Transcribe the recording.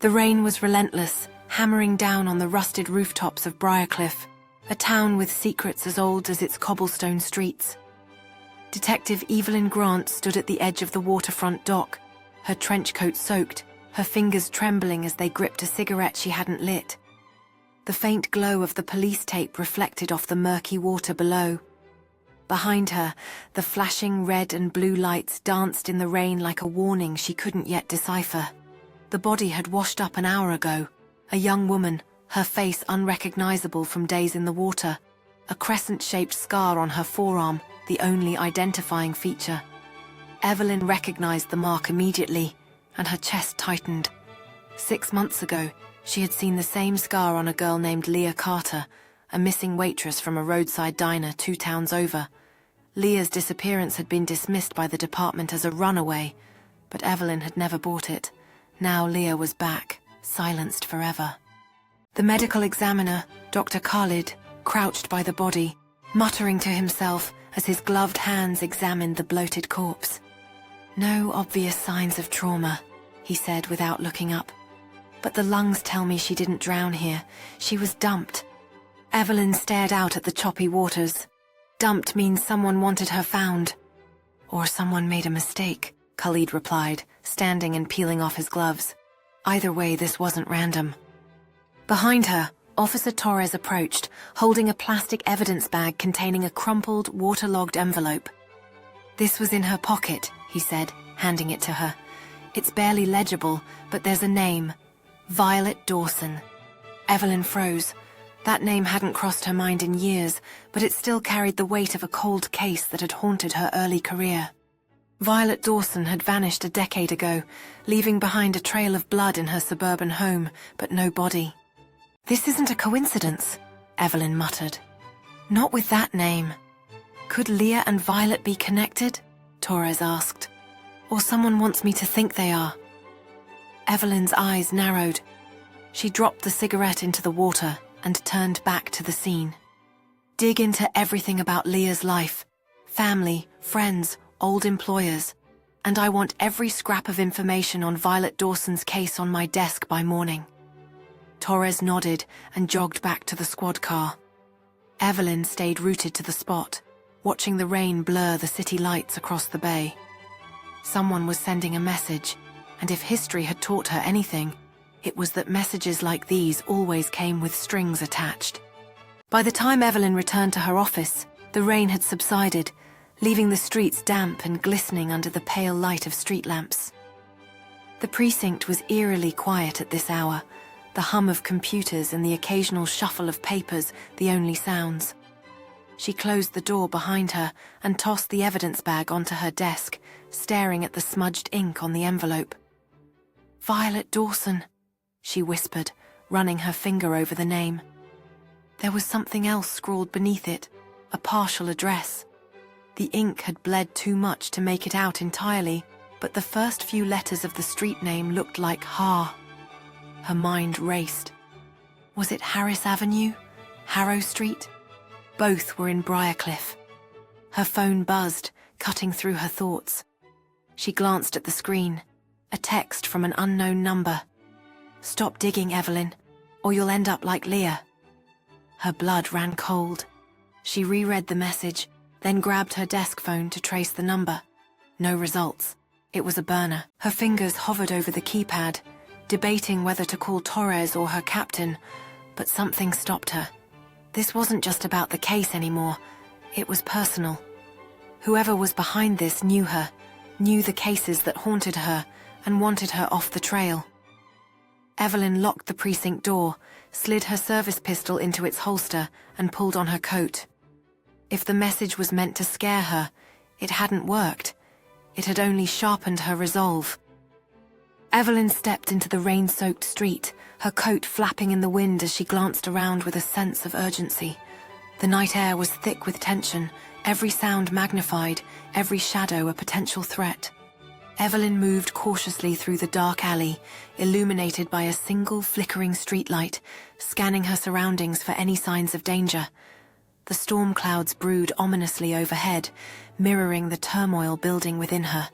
The rain was relentless, hammering down on the rusted rooftops of Briarcliff, a town with secrets as old as its cobblestone streets. Detective Evelyn Grant stood at the edge of the waterfront dock, her trench coat soaked, her fingers trembling as they gripped a cigarette she hadn't lit. The faint glow of the police tape reflected off the murky water below. Behind her, the flashing red and blue lights danced in the rain like a warning she couldn't yet decipher. The body had washed up an hour ago, a young woman, her face unrecognizable from days in the water, a crescent-shaped scar on her forearm, the only identifying feature. Evelyn recognized the mark immediately, and her chest tightened. 6 months ago, she had seen the same scar on a girl named Leah Carter, a missing waitress from a roadside diner 2 towns over. Leah's disappearance had been dismissed by the department as a runaway, but Evelyn had never bought it. Now Leah was back, silenced forever. The medical examiner, Dr. Khalid, crouched by the body, muttering to himself as his gloved hands examined the bloated corpse. "No obvious signs of trauma," he said without looking up. "But the lungs tell me she didn't drown here. She was dumped." Evelyn stared out at the choppy waters. Dumped means someone wanted her found. "Or someone made a mistake," Khalid replied, standing and peeling off his gloves. Either way, this wasn't random. Behind her, Officer Torres approached, holding a plastic evidence bag containing a crumpled, waterlogged envelope. "This was in her pocket," he said, handing it to her. "It's barely legible, but there's a name. Violet Dawson." Evelyn froze. That name hadn't crossed her mind in years, but it still carried the weight of a cold case that had haunted her early career. Violet Dawson had vanished a decade ago, leaving behind a trail of blood in her suburban home, but no body. "This isn't a coincidence," Evelyn muttered. "Not with that name." "Could Leah and Violet be connected?" Torres asked. "Or someone wants me to think they are?" Evelyn's eyes narrowed. She dropped the cigarette into the water and turned back to the scene. "Dig into everything about Leah's life. Family, friends, old employers. And I want every scrap of information on Violet Dawson's case on my desk by morning." Torres nodded and jogged back to the squad car. Evelyn stayed rooted to the spot, watching the rain blur the city lights across the bay. Someone was sending a message, and if history had taught her anything, it was that messages like these always came with strings attached. By the time Evelyn returned to her office, the rain had subsided, leaving the streets damp and glistening under the pale light of street lamps. The precinct was eerily quiet at this hour, the hum of computers and the occasional shuffle of papers the only sounds. She closed the door behind her and tossed the evidence bag onto her desk, staring at the smudged ink on the envelope. "Violet Dawson," she whispered, running her finger over the name. There was something else scrawled beneath it, a partial address. The ink had bled too much to make it out entirely, but the first few letters of the street name looked like Ha. Her mind raced. Was it Harris Avenue? Harrow Street? Both were in Briarcliff. Her phone buzzed, cutting through her thoughts. She glanced at the screen. A text from an unknown number. "Stop digging, Evelyn, or you'll end up like Leah." Her blood ran cold. She reread the message, then grabbed her desk phone to trace the number. No results. It was a burner. Her fingers hovered over the keypad, debating whether to call Torres or her captain, but something stopped her. This wasn't just about the case anymore. It was personal. Whoever was behind this knew her, knew the cases that haunted her, and wanted her off the trail. Evelyn locked the precinct door, slid her service pistol into its holster, and pulled on her coat. If the message was meant to scare her, it hadn't worked. It had only sharpened her resolve. Evelyn stepped into the rain-soaked street, her coat flapping in the wind as she glanced around with a sense of urgency. The night air was thick with tension, every sound magnified, every shadow a potential threat. Evelyn moved cautiously through the dark alley, illuminated by a single flickering streetlight, scanning her surroundings for any signs of danger. The storm clouds brewed ominously overhead, mirroring the turmoil building within her.